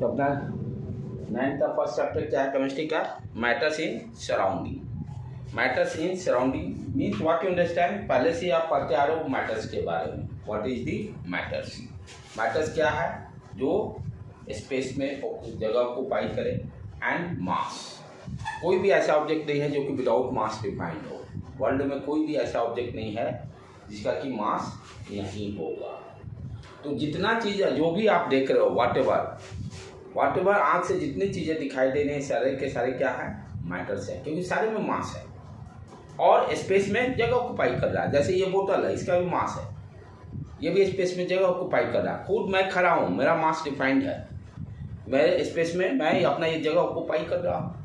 तो अपना 9th का फर्स्ट चैप्टर क्या है केमिस्ट्री का? Matters in surrounding. Matters in surrounding means what you understand. पहले से आप पढ़ते आ रहे हो मैटर्स के बारे में। What is the matters? Matters क्या है? जो स्पेस में जगह ऑक्यूपाई करे एंड मास। कोई भी ऐसा ऑब्जेक्ट नहीं है जो कि विदाउट मास डिफाइंड हो। वर्ल्ड में कोई भी ऐसा ऑब्जेक्ट नहीं है जिसका कि मास नहीं होगा। तो जितना चीज़ जो भी आप देख रहे हो वाट एवर आँख से जितनी चीज़ें दिखाई दे रही हैं सारे के सारे क्या है? मैटर्स है, क्योंकि सारे में मास है और स्पेस में जगह ऑक्यूपाई कर रहा है। जैसे ये बोतल है, इसका भी मास है, ये भी स्पेस में जगह ऑक्यूपाई कर रहा है। खुद मैं खड़ा हूँ, मेरा मास डिफाइंड है, मैं स्पेस में मैं अपना ये जगह ऑक्यूपाई कर रहा हूँ।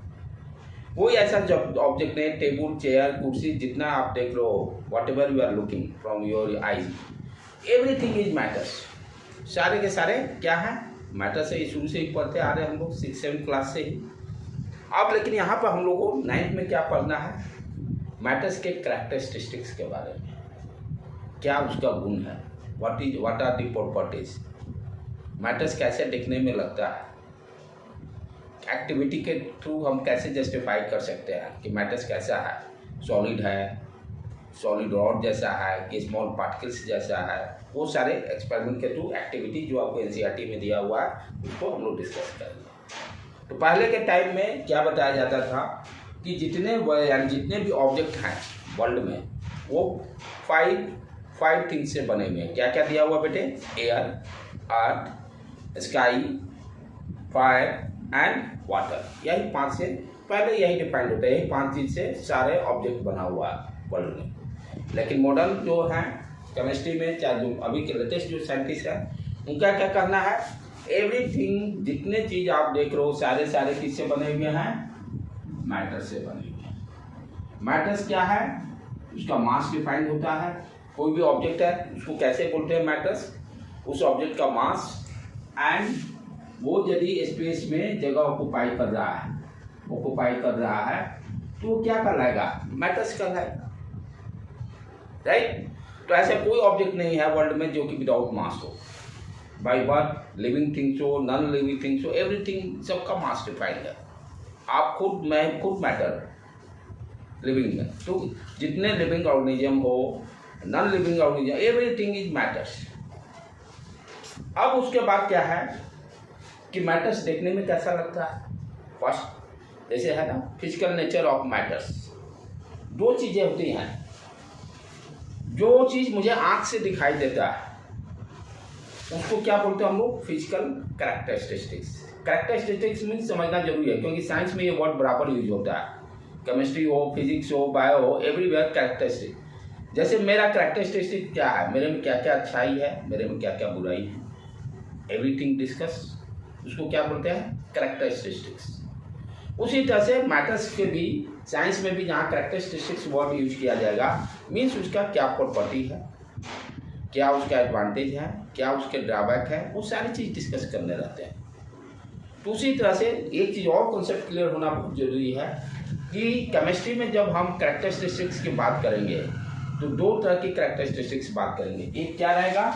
कोई ऐसा ऑब्जेक्ट नहीं, टेबल चेयर कुर्सी जितना आप देख रहे हो, whatever you are looking from your eyes, everything is matters. सारे के सारे क्या है? मैटर्स है। शुरू से ही पढ़ते आ रहे हैं हम लोग 6-7 क्लास से ही। अब लेकिन यहाँ पर हम लोग को 9th में क्या पढ़ना है? मैटर्स के कैरेक्टरिस्टिक्स के बारे में। क्या उसका गुण है? What are the properties? Matters कैसे दिखने में लगता है? एक्टिविटी के थ्रू हम कैसे जस्टिफाई कर सकते हैं कि मैटर्स कैसा है? सॉलिड है, सॉलिड रॉड जैसा है कि स्मॉल पार्टिकल्स जैसा है? वो सारे एक्सपेरिमेंट के थ्रू एक्टिविटी जो आपको एनसीईआरटी में दिया हुआ है उसको हम लोग डिस्कस करेंगे। तो पहले के टाइम में क्या बताया जाता था कि जितने भी ऑब्जेक्ट हैं वर्ल्ड में वो फाइव थिंग्स से बने हुए हैं। क्या क्या दिया हुआ बेटे? Air, earth, sky, fire and water. यही 5 से पहले यही डिफाइंड होता है। यही 5 चीज से सारे ऑब्जेक्ट बना हुआ है वर्ल्ड में। लेकिन मॉडर्न जो है केमिस्ट्री में, चाहे जो अभी के लेटेस्ट जो साइंटिस्ट हैं, उनका क्या कहना है? एवरीथिंग, जितने चीज आप देख रहे हो सारे किससे बने हुए हैं? मैटर से बने हुए हैं। मैटर्स क्या है? उसका मास डिफाइंड होता है। कोई भी ऑब्जेक्ट है उसको कैसे बोलते हैं? मैटर्स। उस ऑब्जेक्ट का मास एंड वो यदि स्पेस में जगह ऑक्यूपाई कर रहा है तो क्या कहलाएगा? मैटर्स कहलाएगा, राइट? तो ऐसा कोई ऑब्जेक्ट नहीं है वर्ल्ड में जो कि विदाउट मास हो। बाय बर्थ लिविंग थिंग्स हो, नॉन लिविंग थिंग्स हो, एवरीथिंग सबका मास डिफाइंड है। आप खुद, मैं खुद मैटर लिविंग में। तो जितने लिविंग ऑर्गेनिज्म हो, non living organism, everything is matters. अब उसके बाद क्या है कि मैटर्स देखने में कैसा लगता है? फर्स्ट जैसे है ना फिजिकल नेचर ऑफ मैटर्स। 2 चीज़ें होती हैं। जो चीज़ मुझे आँख से दिखाई देता है उसको क्या बोलते हैं हम लोग? Physical characteristics. कैरेक्टरिस्टिक्स मीन्स समझना जरूरी है, क्योंकि साइंस में ये वर्ड बराबर यूज होता है। केमिस्ट्री हो, फिजिक्स हो, बायो हो, एवरीवेयर कैरेक्टरिस्टिक। जैसे मेरा कैरेक्टरिस्टिक क्या है? मेरे में क्या क्या अच्छाई है, मेरे में क्या क्या बुराई है, एवरीथिंग डिस्कस, उसको क्या बोलते हैं? कैरेक्टरिस्टिक्स। उसी तरह से मैटर्स के भी साइंस में भी जहाँ कैरेक्टरिस्टिक्स वर्ड यूज किया जाएगा मीन्स उसका क्या प्रॉपर्टी है, क्या उसका एडवांटेज है, क्या उसके ड्रॉबैक है, वो सारी चीज़ डिस्कस करने रहते हैं। तो उसी तरह से एक चीज़ और कॉन्सेप्ट क्लियर होना बहुत जरूरी है कि केमिस्ट्री में जब हम कैरेक्टरिस्टिक्स की बात करेंगे तो 2 तरह की कैरेक्टरिस्टिक्स बात करेंगे। एक क्या रहेगा?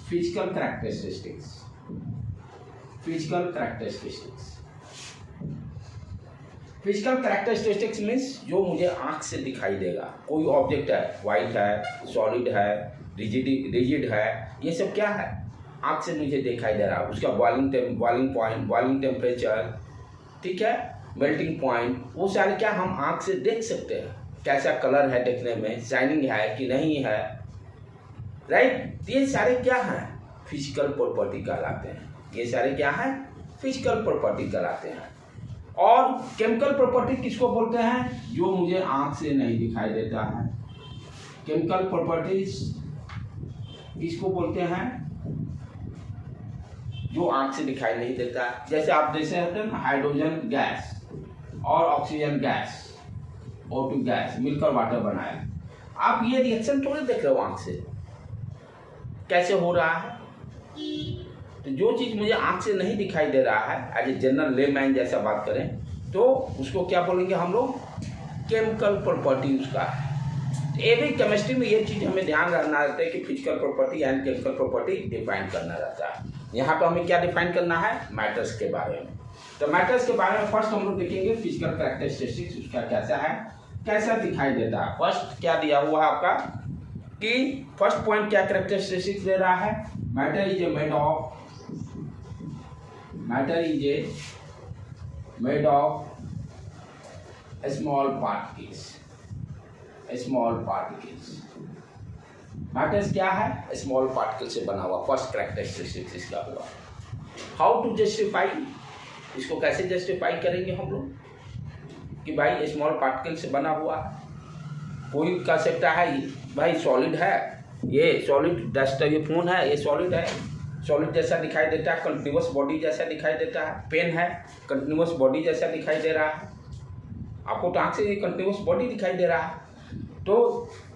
Physical characteristics. Physical characteristics means जो मुझे आंख से दिखाई देगा। कोई ऑब्जेक्ट है, वाइट है, सॉलिड है, रिजिड है, ये सब क्या है? आंख से मुझे दिखाई दे रहा है। उसका बॉइलिंग पॉइंट, बॉइलिंग टेम्परेचर, ठीक है, मेल्टिंग पॉइंट, वो सारे क्या हम आंख से देख सकते हैं। कैसा कलर है देखने में, शाइनिंग है कि नहीं है, राइट? ये सारे क्या हैं? फिजिकल प्रॉपर्टी कहलाते हैं। ये सारे क्या है? फिजिकल प्रॉपर्टी कहलाते हैं। और केमिकल प्रॉपर्टी किसको बोलते हैं? जो मुझे आंख से नहीं दिखाई देता है। केमिकल प्रॉपर्टीज किसको बोलते हैं? जो आंख से दिखाई नहीं देता। जैसे आप जैसे होते हैं ना, हाइड्रोजन गैस और ऑक्सीजन गैस, O2 गैस मिलकर वाटर बनाया। आप ये रिएक्शन थोड़े देख रहे हो आंख से, कैसे हो रहा है? तो जो चीज़ मुझे आंख से नहीं दिखाई दे रहा है, एज ए जनरल लेमैन जैसा बात करें तो उसको क्या बोलेंगे हम लोग? केमिकल प्रॉपर्टी उसका है। ये भी केमिस्ट्री में ये चीज़ हमें ध्यान रखना रहता है कि physical property and chemical property define करना रहता है। यहाँ पे हमें क्या डिफाइन करना है, मैटर्स के बारे में। तो मैटर्स के बारे में फर्स्ट हम लोग देखेंगे फिजिकल कैरेक्टरिस्टिक्स उसका कैसा है, कैसा दिखाई देता है। फर्स्ट क्या दिया हुआ है आपका कि फर्स्ट पॉइंट क्या कैरेक्टरिस्टिक्स दे रहा है, matter is a made of small particles. Matters क्या है, स्मॉल पार्टिकल से बना हुआ। फर्स्ट कैरेक्टरिस्टिक्स इसका हुआ। हाउ टू जस्टिफाई, इसको कैसे जस्टिफाई करेंगे हम लोग कि भाई स्मॉल पार्टिकल से बना हुआ। कोई कह सकता है भाई सॉलिड है, ये सॉलिड डस्ट, ये फोन है, ये सॉलिड है, सॉलिड जैसा दिखाई देता है, कंटिन्यूअस बॉडी जैसा दिखाई देता है। पेन है, कंटिन्यूअस बॉडी जैसा दिखाई दे रहा है, आपको टांग से कंटिन्यूअस बॉडी दिखाई दे रहा है। तो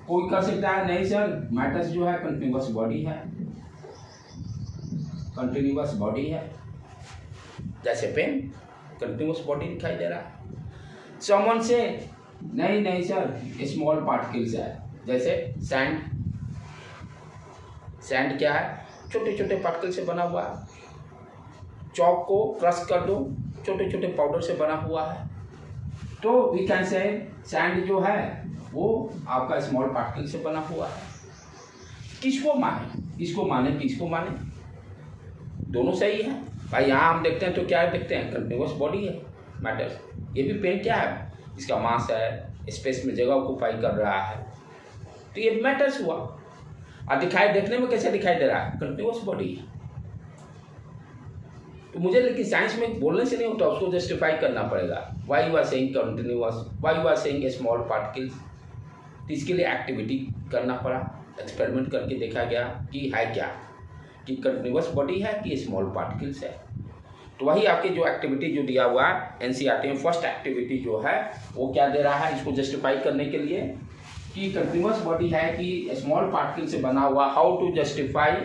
कोई कह सकता है नहीं सर, मैटर्स जो है कंटिन्यूअस बॉडी है, जैसे पेन कंटिन्यूअस बॉडी दिखाई दे रहा है। समवन से नहीं सर स्मॉल पार्टिकल्स है, जैसे सैंड क्या है, छोटे छोटे पार्टिकल से बना हुआ है। चॉक को क्रश कर दो, छोटे छोटे पाउडर से बना हुआ है। तो वी कैन से सैंड जो है वो आपका स्मॉल पार्टिकल से बना हुआ है। किसको माने, दोनों सही है भाई। यहाँ हम देखते हैं तो क्या देखते हैं, कंटिन्यूअस बॉडी है मैटर्स। ये भी पेन क्या है, इसका मास है, स्पेस में जगह ऑक्यूपाई कर रहा है, तो ये मैटर्स हुआ। और देखने में कैसे दिखाई दे रहा है, कंटिन्यूअस बॉडी है। तो मुझे लेकिन साइंस में बोलने से नहीं होता, उसको जस्टिफाई करना पड़ेगा। Why you are saying continuous, why you are saying small particles. तो इसके लिए एक्टिविटी करना पड़ा, एक्सपेरिमेंट करके देखा गया कि है क्या, कि कंटिन्यूअस बॉडी है कि स्मॉल पार्टिकल्स है। तो वही आपके जो एक्टिविटी जो दिया हुआ है एनसीईआरटी में, फर्स्ट एक्टिविटी जो है वो क्या दे रहा है, इसको जस्टिफाई करने के लिए कि कंटिन्यूअस बॉडी है कि स्मॉल पार्टिकल से बना हुआ। हाउ टू जस्टिफाई,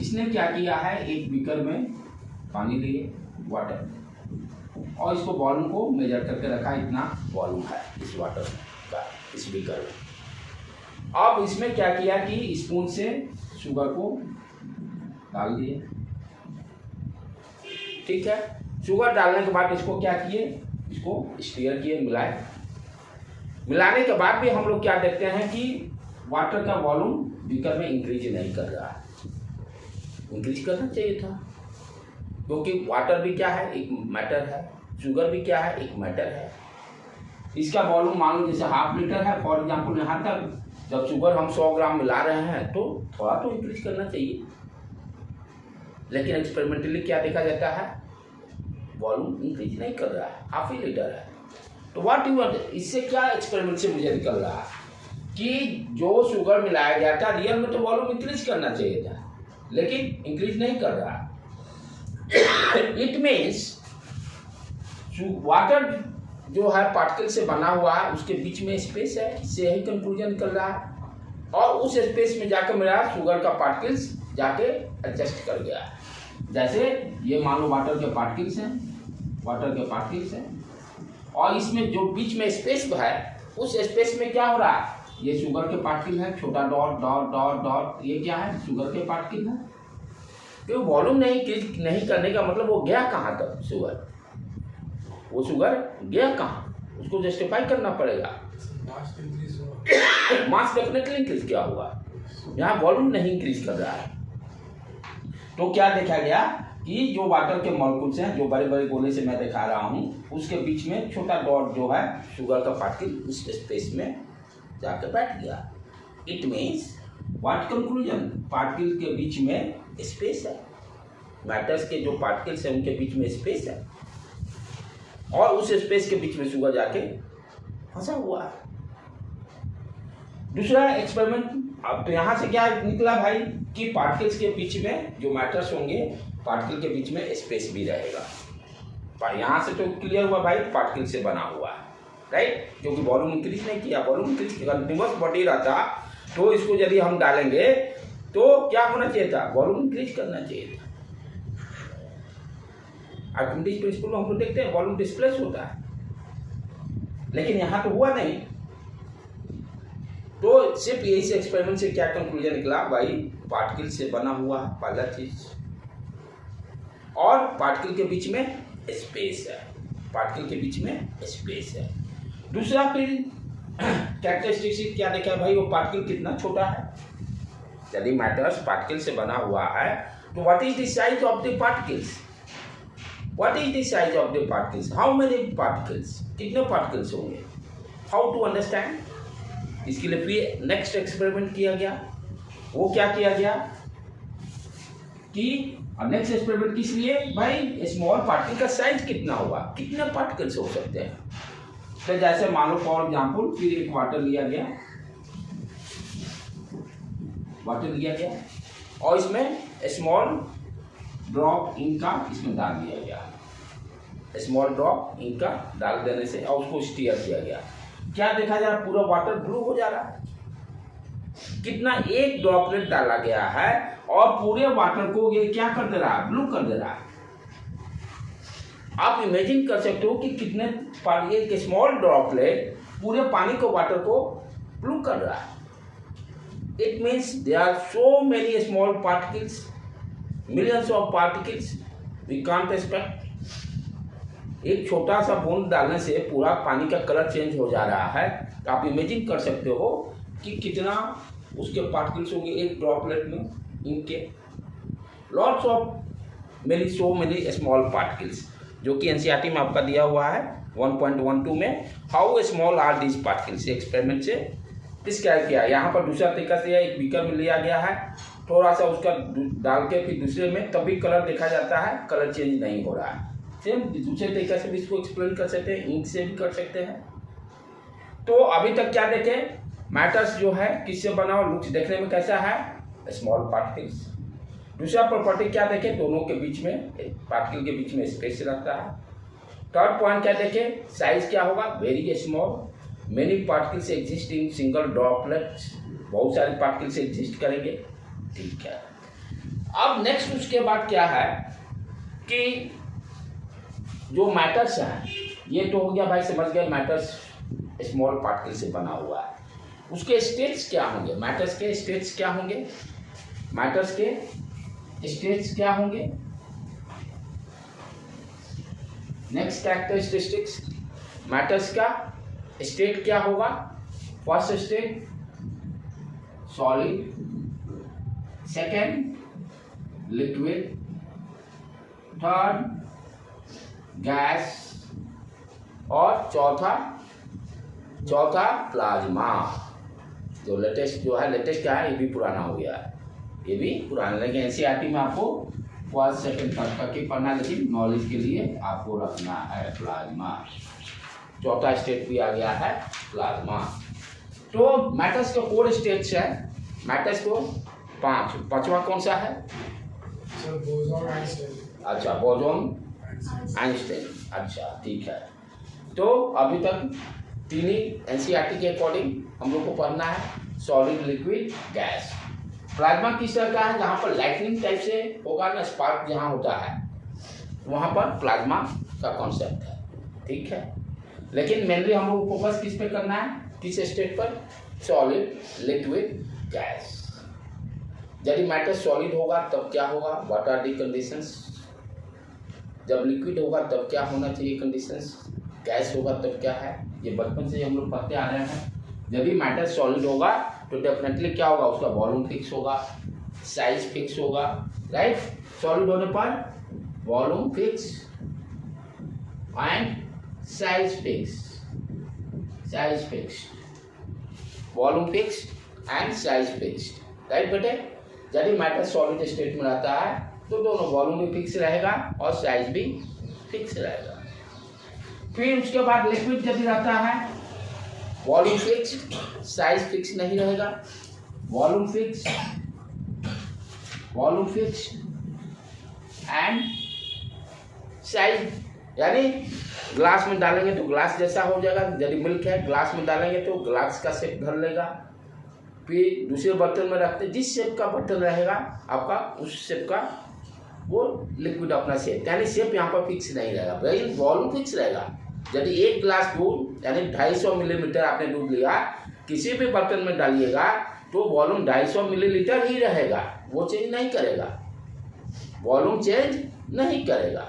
इसने क्या किया है, एक बीकर में पानी लिए, वाटर, और इसको वॉल्यूम को मेजर करके रखा, इतना वॉल्यूम है इस वाटर का, इस बीकर में। अब इसमें क्या किया कि स्पून से शुगर को डाल दिए, ठीक है। शुगर डालने के बाद इसको क्या किए, इसको स्टीयर किए, मिलाने के बाद भी हम लोग क्या देखते हैं कि वाटर का वॉल्यूम बीकर में इंक्रीज नहीं कर रहा है। इंक्रीज करना चाहिए था, क्योंकि वाटर भी क्या है, एक मैटर है, शुगर भी क्या है, एक मैटर है। इसका वॉल्यूम मान लो जैसे 1/2 लीटर है फॉर एग्जाम्पल, यहाँ तक जब शुगर हम 100 ग्राम मिला रहे हैं तो थोड़ा तो इंक्रीज करना चाहिए। लेकिन एक्सपेरिमेंटली क्या देखा जाता है, वॉल्यूम इंक्रीज नहीं कर रहा है, 1/2 लीटर है। तो व्हाट यू आर, इससे क्या एक्सपेरिमेंट से मुझे निकल रहा है कि जो शुगर मिलाया गया था रियल में तो वॉल्यूम इंक्रीज करना चाहिए था, लेकिन इंक्रीज नहीं कर रहा। इट मीन्स वाटर जो है पार्टिकल से बना हुआ है, उसके बीच में स्पेस है, इससे यही कंक्लूजन निकल रहा है। और उस स्पेस में जाकर मेरा शुगर का पार्टिकल्स जाके एडजस्ट कर गया। जैसे ये मान लो वाटर के पार्टिकल्स हैं, और इसमें जो बीच में स्पेस है, उस स्पेस में क्या हो रहा है, ये शुगर के पार्टिकल है, छोटा डॉट डॉट डॉट डॉट, ये क्या है, शुगर के पार्टिकल है। तो वॉल्यूम नहीं करने का मतलब वो गया कहाँ तक, वो शुगर गया कहाँ, उसको जस्टिफाई करना पड़ेगा। मास डेफिनेटली इंक्रीज किया हुआ, यहाँ वॉल्यूम नहीं इंक्रीज कर रहा है। तो क्या देखा गया कि जो वाटर के मॉलिक्यूल्स हैं, जो बड़े बड़े गोले से मैं दिखा रहा हूँ, उसके बीच में छोटा डॉट जो है शुगर का पार्टिकल उस स्पेस में जाकर बैठ गया। It means what conclusion, particle के बीच में स्पेस है, मैटर्स के जो पार्टिकल्स हैं उनके बीच में स्पेस है, और उस स्पेस के बीच में शुगर जाके फंसा हुआ है। दूसरा एक्सपेरिमेंट, अब तो यहाँ से क्या निकला भाई कि पार्टिकल्स के बीच में जो मैटर्स होंगे, पार्टिकल के बीच में स्पेस भी रहेगा। यहाँ से तो क्लियर हुआ भाई पार्टिकल से बना हुआ है, राइट, क्योंकि वॉल्यूम इंक्रीज नहीं किया। वॉल्यूम इंक्रीज कंटिन्यूअस बॉडी रहता तो इसको यदि हम डालेंगे तो क्या होना चाहिए था, वॉल्यूम इंक्रीज करना चाहिए था। आर्किमिडीज प्रिंसिपल में हम लोग देखते हैं वॉल्यूम डिस्प्लेस होता है, लेकिन यहाँ तो हुआ नहीं। तो सिर्फ इस एक्सपेरिमेंट से क्या कंक्लूजन निकला भाई, पार्टिकल से बना हुआ पहला चीज। और पार्टिकल के बीच में स्पेस है, पार्टिकल के बीच में स्पेस है। दूसरा फिर कैरेक्टरिस्टिक्स क्या देखा है भाई, वो पार्टिकल कितना छोटा है। यदि मैटर्स पार्टिकल से बना हुआ है तो what is the size of the particles, what is the size of the particles, how many particles, कितने पार्टिकल्स होंगे, हाउ टू अंडरस्टैंड। इसके लिए फिर नेक्स्ट एक्सपेरिमेंट किया गया। वो क्या किया गया कि नेक्स्ट एक्सपेरिमेंट किस लिए भाई, स्मॉल पार्टिकल का साइज कितना होगा, कितने पार्टिकल्स हो सकते हैं। तो जैसे मान लो फॉर एग्जाम्पल फिर एक वाटर लिया गया, वाटर लिया गया और इसमें स्मॉल ड्रॉप इंक का इसमें डाल दिया गया, स्मॉल ड्रॉप इंक का डाल देने से और उसको स्टीयर किया गया। क्या देखा जा रहा, पूरा वाटर ब्लू हो जा रहा है। कितना, एक ड्रॉपलेट डाला गया है और पूरे वाटर को ये क्या कर दे रहा है, ब्लू कर दे रहा है। आप इमेजिन कर सकते हो कि कितने एक स्मॉल ड्रॉपलेट पूरे पानी को, वाटर को ब्लू कर रहा है। It means there are so many small particles, millions of particles, we can't expect. एक छोटा सा बूंद डालने से पूरा पानी का कलर चेंज हो जा रहा है। तो आप इमेजिन कर सकते हो कि कितना उसके पार्टिकल्स होंगे एक ड्रॉपलेट में, इनके lots of many, so many small particles, जो कि एनसीईआरटी में आपका दिया हुआ है 1.12 में। How small are these particles, experiment से डिस्क्राइब किया। यहाँ पर दूसरा तरीका से एक बीकर में लिया गया है, थोड़ा सा उसका डाल के फिर दूसरे में, तब भी कलर देखा जाता है, कलर चेंज नहीं हो रहा है। सेम दूसरे तरीके से भी इसको एक्सप्लेन कर सकते हैं, इंक से भी कर सकते हैं। तो अभी तक क्या देखे, मैटर्स जो है किससे बना और लुक्स देखने में कैसा है, स्मॉल पार्टिकल्स। दूसरा प्रॉपर्टी क्या देखे, दोनों के बीच में, पार्टिकल के बीच में स्पेस रहता है। थर्ड पॉइंट क्या देखे, साइज क्या होगा, very small, many particles exist in single droplets, बहुत सारे पार्टिकल्स एग्जिस्ट करेंगे। ठीक है, अब नेक्स्ट उसके बाद क्या है कि जो मैटर्स हैं, ये तो हो गया भाई, समझ गए मैटर्स स्मॉल पार्टिकल से बना हुआ है। उसके स्टेट्स क्या होंगे, मैटर्स के स्टेट्स क्या होंगे, मैटर्स के स्टेट्स क्या होंगे। नेक्स्ट कैरेक्टरिस्टिक्स, मैटर्स का स्टेट क्या होगा। First state solid, second liquid, third gas और चौथा प्लाज्मा। जो लेटेस्ट जो है, लेटेस्ट क्या है, ये भी पुराना हो गया है, ये भी पुराना, लेकिन एनसीईआरटी में आपको फर्स्ट सेकंड तक का के पढ़ना, लेकिन नॉलेज के लिए आपको रखना है प्लाज्मा। चौथा स्टेट भी आ गया है प्लाज्मा। तो मैटर्स के 4 स्टेट्स है, मैटर्स को 5, पांचवा कौन सा है, अच्छा बोसॉन आइंस्टाइन, अच्छा ठीक है। तो अभी तक 3 ही एनसीईआरटी के अकॉर्डिंग हम लोग को पढ़ना है, सॉलिड, लिक्विड, गैस। प्लाज्मा किस तरह का है, जहाँ पर लाइटनिंग टाइप से होगा ना, स्पार्क जहाँ होता है वहाँ पर प्लाज्मा का कॉन्सेप्ट है। ठीक है, लेकिन मेनली हम लोग फोकस किस पे करना है, किस स्टेट पर, सॉलिड, लिक्विड, गैस। यदि मैटर सॉलिड होगा तब क्या होगा, व्हाट आर दी कंडीशंस, जब लिक्विड होगा तब क्या होना चाहिए कंडीशंस, गैस होगा तब क्या है, ये बचपन से हम लोग पढ़ते आ रहे हैं। यदि मैटर सॉलिड होगा तो डेफिनेटली क्या होगा, उसका वॉल्यूम फिक्स होगा, साइज फिक्स होगा, राइट। सॉलिड होने पर volume fix and size fix, size fix, volume fix and size fix, right बेटे। यदि मैटर सॉलिड स्टेट में रहता है तो दोनों वॉल्यूम भी फिक्स रहेगा और साइज भी फिक्स रहेगा। फिर उसके बाद लिक्विड यदि रहता है, वॉल्यूम फिक्स, साइज फिक्स नहीं रहेगा, वॉल्यूम फिक्स एंड साइज, यानी ग्लास में डालेंगे तो ग्लास जैसा हो जाएगा, यदि मिल्क है ग्लास में डालेंगे तो ग्लास का शेप धर लेगा। फिर दूसरे बर्तन में रखते, जिस शेप का बर्तन रहेगा आपका, उस शेप का वो लिक्विड अपना शेप, यानी शेप यहाँ पर फिक्स नहीं रहेगा, लेकिन वॉल्यूम फिक्स रहेगा। यदि 1 ग्लास दूध यानी 250 मिलीलीटर आपने दूध लिया, किसी भी बर्तन में डालिएगा तो वॉल्यूम 250 मिलीलीटर ही रहेगा, वो चेंज नहीं करेगा, वॉल्यूम चेंज नहीं करेगा,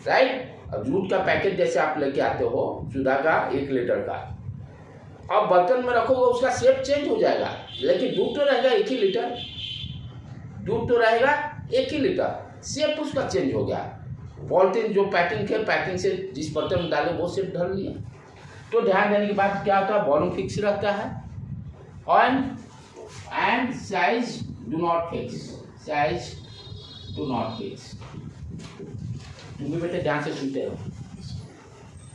राइट। अब दूध का पैकेट जैसे आप लेके आते हो सुधा का 1 लीटर का, अब बर्तन में रखोगे उसका शेप चेंज हो जाएगा, लेकिन दूध तो रहेगा 1 ही लीटर, दूध तो रहेगा 1 ही लीटर, शेप उसका चेंज हो गया। पॉलिथीन जो पैकिंग है, पैकिंग से जिस बर्तन में डाले वो शेप ढल लिया। तो ध्यान देने के बाद क्या होता है, वॉल्यूम फिक्स रहता है and size do not fix, size do not fix. तुम भी बेटे ध्यान से सुनते हो,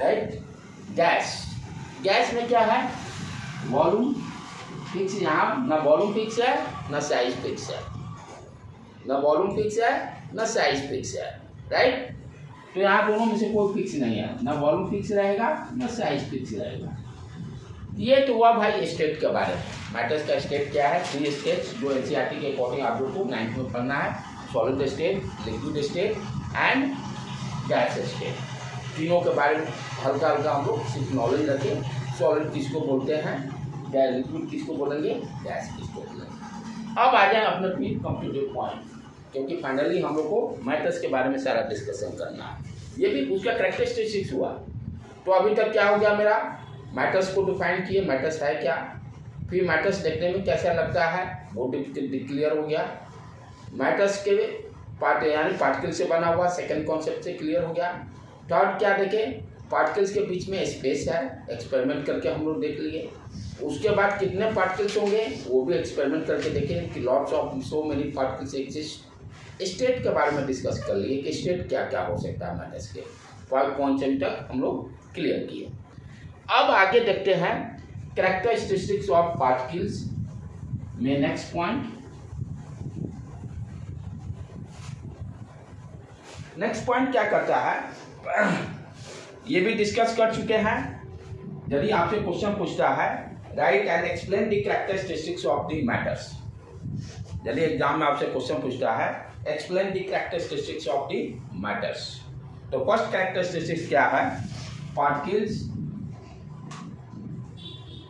राइट। गैस में क्या है, वॉल्यूम फिक्स, यहाँ ना वॉल्यूम फिक्स है ना साइज फिक्स है, ना वॉल्यूम फिक्स है ना साइज फिक्स है, राइट। तो यहाँ दोनों में से कोई फिक्स नहीं है, ना वॉल्यूम फिक्स रहेगा ना साइज फिक्स रहेगा। ये तो हुआ भाई स्टेट के बारे में। मैटर्स का स्टेट क्या है, 3 स्टेट्स जो एनसीईआरटी के अकॉर्डिंग आप लोग को 9th में पढ़ना है, solid state, liquid state and gas state. तीनों के बारे में हल्का हल्का हम लोग सिर्फ नॉलेज रखें। सॉलिड किसको बोलते हैं, लिक्विड किसको बोलेंगे, गैस किसको बोलेंगे। अब आ जाए अपने फिर कंप्लीटेड पॉइंट, क्योंकि फाइनली हम लोग को मैटर्स के बारे में सारा डिस्कशन करना है। ये भी उसका कैरेक्टरिस्टिक्स हुआ। तो अभी तक क्या हो गया मेरा, मैटर्स को डिफाइन किए, मैटर्स है क्या, फिर मैटर्स देखने में कैसा लगता है वो क्लियर हो गया। मैटर्स के पार्ट यानी पार्टिकल से बना हुआ सेकंड कॉन्सेप्ट से क्लियर हो गया। थर्ड क्या देखें, पार्टिकल्स के बीच में स्पेस है, एक्सपेरिमेंट करके हम लोग देख लिए। उसके बाद कितने पार्टिकल्स होंगे वो भी एक्सपेरिमेंट करके देखें कि lots of so many particles exist. State के बारे में डिस्कस कर लिए कि स्टेट क्या क्या हो सकता है मैटर्स के। 5 पॉइंट्स अभी तक हम लोग क्लियर किए। अब आगे देखते हैं कैरेक्टरिस्टिक्स ऑफ पार्टिकल्स में नेक्स्ट पॉइंट। नेक्स्ट पॉइंट क्या करता है, ये भी डिस्कस कर चुके हैं। यदि आपसे क्वेश्चन पूछता है right and explain the characteristics of the matters, यदि एग्जाम में आपसे क्वेश्चन पूछता है explain the characteristics of the matters, तो फर्स्ट कैरेक्टरिस्टिक्स क्या है,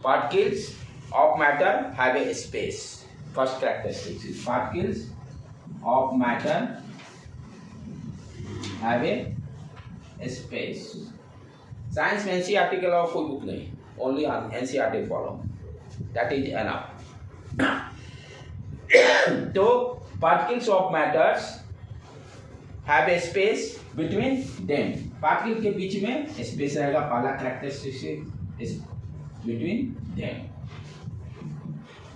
particles of matter have a space. First characteristic is particles of matter have a space. Science में NCERT के अलावा कोई बुक नहीं, only NCERT follow, that is enough. तो particles of matters have a space between them, particle के बीच में space रहेगा, पहला कैरेक्टरिस्टिक बिटवीन देम।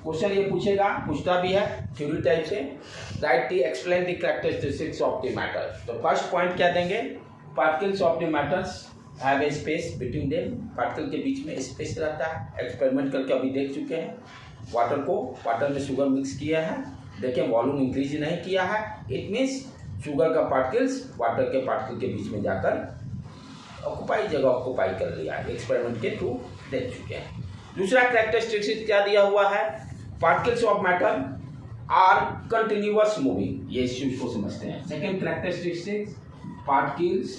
क्वेश्चन ये पूछता भी है थ्योरी टाइप से, right the explain the characteristics of the matter. तो फर्स्ट पॉइंट क्या देंगे, particles of the matters have a space between them, particle के बीच में स्पेस रहता है। एक्सपेरिमेंट करके अभी देख चुके हैं, वाटर में शुगर मिक्स किया है, देखिए वॉल्यूम इंक्रीज नहीं किया है, इट मीन्स शुगर का पार्टिकल्स वाटर के पार्टिकल के बीच में जाकर जगह ऑक्युपाई कर लिया है, एक्सपेरिमेंट के थ्रू देख चुके हैं। दूसरा कैरेक्टरिस्टिक्स क्या दिया हुआ है, particles of matter are continuous moving, ये इस चीज को समझते हैं। Second characteristics, particles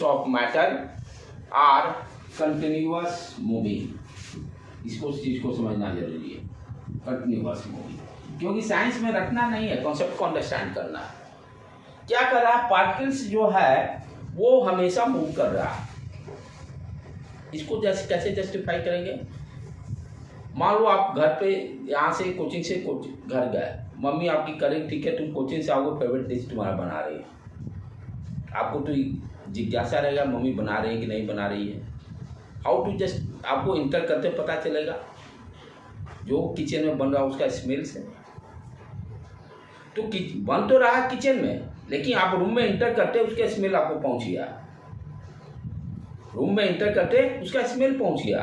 of matter are continuous moving, इस चीज को समझना जरूरी है, कंटिन्यूअस मूविंग, क्योंकि साइंस में रखना नहीं है, कॉन्सेप्ट को अंडरस्टैंड करना है। क्या कर रहा है, पार्टिकल्स जो है वो हमेशा मूव कर रहा है, इसको जैसे कैसे जस्टिफाई करेंगे। मान लो आप घर पे यहाँ से कोचिंग से घर गए, मम्मी आपकी करें ठीक है, तुम कोचिंग से आओगे, फेवरेट डिश तुम्हारा बना रही है, आपको तो जिज्ञासा रहेगा मम्मी बना रही है कि नहीं बना रही है। हाउ टू जस्ट, आपको इंटर करते पता चलेगा जो किचन में बन रहा है उसका स्मेल से। तो बन तो रहा किचन में, लेकिन आप रूम में इंटर करते उसका स्मेल आपको पहुंच गया, रूम में इंटर करते उसका स्मेल पहुंच गया।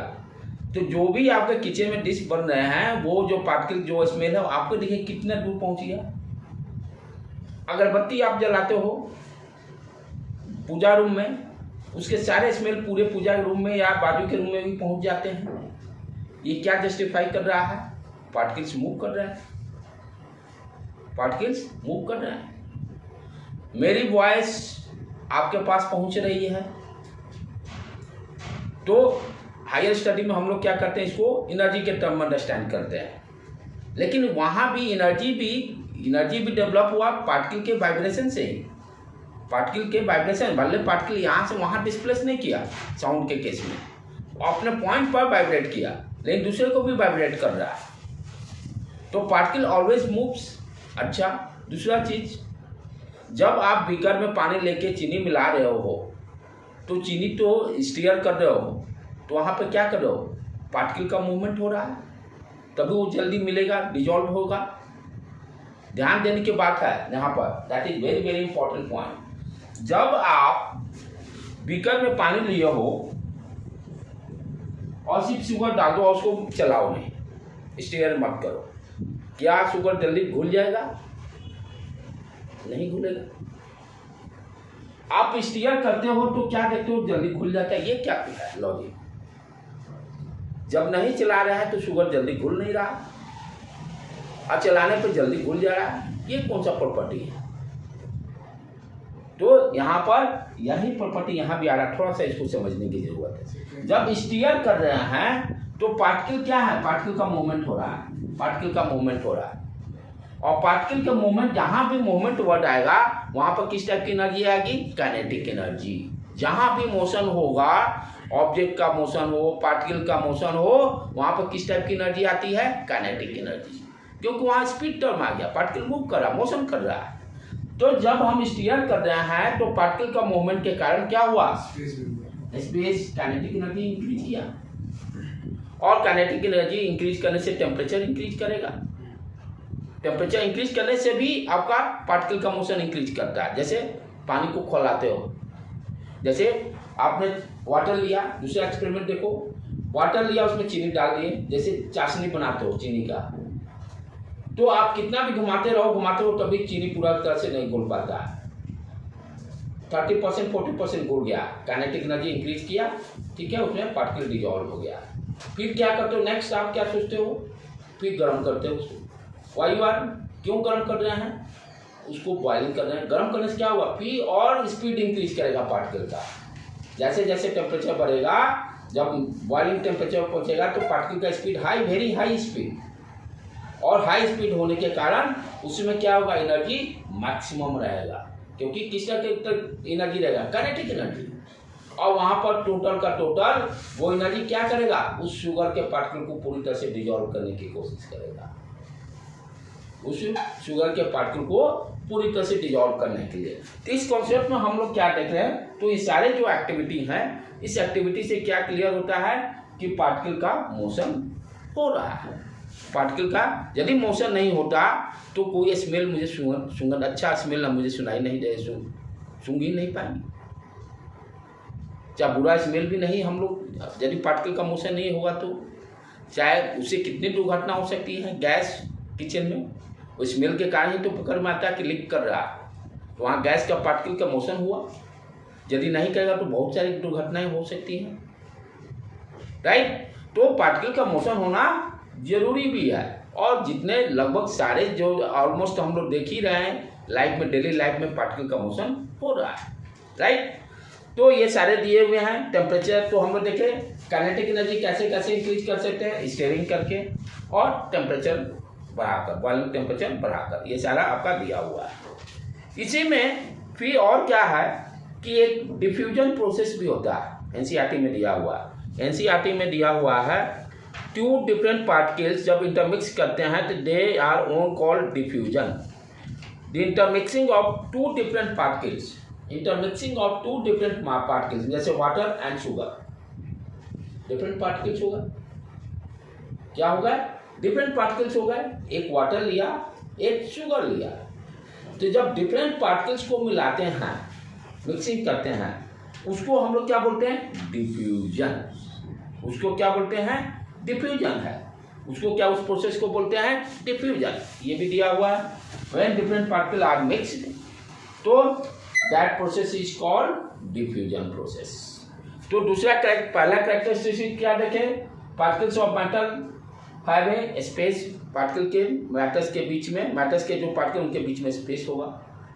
तो जो भी आपके किचन में डिश बन रहे हैं वो जो पार्टिकल जो स्मेल है आपको देखिए कितना दूर पहुंच गया। अगरबत्ती आप जलाते हो पूजा रूम में, उसके सारे स्मेल पूरे पूजा रूम में या बाजू के रूम में भी पहुंच जाते हैं। ये क्या जस्टिफाई कर रहा है, पार्टिकल्स मूव कर रहा है, पार्टिकल्स मूव कर रहा है। मेरी वॉइस आपके पास पहुंच रही है, तो हायर स्टडी में हम लोग क्या करते हैं, इसको एनर्जी के टर्म में अंडरस्टैंड करते हैं। लेकिन वहाँ भी एनर्जी भी डेवलप हुआ पार्टिकल के वाइब्रेशन से ही। पार्टिकल के वाइब्रेशन, भले पार्टिकल यहाँ से वहाँ डिस्प्लेस नहीं किया साउंड के केस में, अपने पॉइंट पर वाइब्रेट किया, लेकिन दूसरे को भी वाइब्रेट कर रहा है। तो पार्टिकल ऑलवेज मूव्स। अच्छा, दूसरा चीज, जब आप बीकर में पानी लेके चीनी मिला रहे हो तो चीनी तो स्टीयर कर रहे हो, तो वहाँ पे क्या कर रहे हो, पार्टिकल का मूवमेंट हो रहा है, तभी वो जल्दी मिलेगा, डिजॉल्व होगा। ध्यान देने की बात है यहाँ पर, that is very very important point. जब आप बीकर में पानी लिए हो और सिर्फ शुगर डाल दो और उसको चलाओ नहीं, स्टीयर मत करो, क्या शुगर जल्दी घुल जाएगा? नहीं घुलेगा। आप स्टीयर करते हो तो क्या देखते हो, जल्दी घुल जाता है। ये क्या है लॉजिक? जब नहीं चला रहा है तो शुगर जल्दी घुल नहीं रहा, और चलाने पे जल्दी घुल जा रहा है। ये कौन सा प्रॉपर्टी है? तो यहाँ पर यही प्रॉपर्टी यहाँ भी आ रहा है, थोड़ा सा इसको समझने की जरूरत है। जब स्टीयर कर रहे हैं तो पार्टिकल क्या है, पार्टिकल का मूवमेंट हो रहा है, पार्टिकल का मूवमेंट हो रहा है। और पार्टिकल का मूवमेंट, जहाँ भी मूवमेंट वर्ड आएगा वहाँ पर किस टाइप की एनर्जी आएगी, काइनेटिक एनर्जी। जहाँ भी मोशन होगा, ऑब्जेक्ट का मोशन हो, पार्टिकल का मोशन हो, वहाँ पर किस टाइप की एनर्जी आती है, काइनेटिक एनर्जी। क्योंकि वहाँ स्पीड टर्म आ गया, पार्टिकल मूव कर रहा है, मोशन कर रहा है। तो जब हम स्टीयर कर रहे हैं तो पार्टिकल का मूवमेंट के कारण क्या हुआ, स्पेस काइनेटिक एनर्जी इंक्रीज किया, और काइनेटिक एनर्जी इंक्रीज करने से टेम्परेचर इंक्रीज करेगा। टेम्परेचर इंक्रीज करने से भी आपका पार्टिकल का मोशन इंक्रीज करता है। जैसे पानी को खौलाते हो, जैसे आपने वाटर लिया, दूसरा एक्सपेरिमेंट देखो, वाटर लिया उसमें चीनी डाल दिए, जैसे चाशनी बनाते हो चीनी का, तो आप कितना भी घुमाते रहो तभी चीनी पूरा तरह से नहीं घुल पाता है। 30% 40% घुल गया, काइनेटिक एनर्जी इंक्रीज किया, ठीक है, उसमें पार्टिकल डिजॉल्व हो गया। फिर क्या करते हो, नेक्स्ट आप क्या सोचते हो, फिर गर्म करते हो उसको। वायु आर क्यों गर्म कर रहे हैं, उसको बॉइलिंग कर रहे हैं। गर्म करने से क्या हुआ, फिर और स्पीड इंक्रीज करेगा पार्टिकल का। जैसे जैसे टेम्परेचर बढ़ेगा, जब बॉइलिंग टेम्परेचर पहुंचेगा तो पार्टिकल का speed high, very high speed, और हाई स्पीड होने के कारण उसमें क्या होगा, एनर्जी मैक्सिमम रहेगा, क्योंकि किसका एनर्जी रहेगा, काइनेटिक एनर्जी। और वहां पर टोटल का टोटल वो एनर्जी क्या करेगा, उस शुगर के पार्टिकल को पूरी तरह से डिजॉल्व करने की कोशिश करेगा, उस शुगर के पार्टिकल को पूरी तरह से डिजॉल्व करने के लिए। तो इस कॉन्सेप्ट में हम लोग क्या देख रहे हैं, तो ये सारे जो एक्टिविटी हैं, इस एक्टिविटी से क्या क्लियर होता है कि पार्टिकल का मोशन हो रहा है। पार्टिकल का यदि मोशन नहीं होता तो कोई स्मेल मुझे सुगंध अच्छा स्मेल ना मुझे सुनाई नहीं दे, सूंघ ही नहीं पाएंगे, चाहे बुरा स्मेल भी नहीं हम लोग, यदि पार्टिकल का मोशन नहीं होगा तो चाहे उससे कितनी दुर्घटना हो सकती है। गैस किचन में उस स्मेल के कारण ही तो पकड़ में आता है कि लीक कर रहा है, तो वहाँ गैस का पार्टिकल का मोशन हुआ, यदि नहीं करेगा तो बहुत सारी दुर्घटनाएं हो सकती हैं, राइट। तो पार्टिकल का मोशन होना जरूरी भी है, और जितने लगभग सारे जो ऑलमोस्ट हम लोग देख ही रहे हैं लाइफ में, डेली लाइफ में पार्टिकल का मोशन हो रहा है, राइट। तो ये सारे दिए हुए हैं। टेम्परेचर तो हम लोग देखे, काइनेटिक एनर्जी कैसे कैसे इंक्रीज कर सकते हैं, स्टीयरिंग करके और टेम्परेचर बढ़ाकर, बॉइलिंग टेम्परेचर बढ़ाकर, ये सारा आपका दिया हुआ है। इसी में फिर और क्या है कि एक डिफ्यूजन प्रोसेस भी होता है, एनसीईआरटी में दिया हुआ है। एनसीईआरटी में दिया हुआ है टू डिफरेंट पार्टिकल्स जब इंटरमिक्स करते हैं तो they are on called diffusion. The intermixing of two different particles, intermixing of two different particles, जैसे water and sugar, different particles होगा, क्या होगा, डिफरेंट पार्टिकल्स हो गए, एक वाटर लिया एक शुगर लिया, तो जब डिफरेंट पार्टिकल्स को मिलाते हैं, मिक्सिंग करते हैं, उसको हम लोग क्या बोलते हैं, डिफ्यूजन। उसको क्या बोलते हैं, डिफ्यूजन है, उसको क्या, उस प्रोसेस को बोलते हैं डिफ्यूजन। ये भी दिया हुआ है, when different particle are mixed, तो that process is called diffusion process. तो दूसरा पहला कैरेक्टरिस्टिक क्या देखें, particles of matter have a space, particle के मैटर्स के बीच में, मैटर्स के जो पार्टिकल उनके बीच में स्पेस होगा।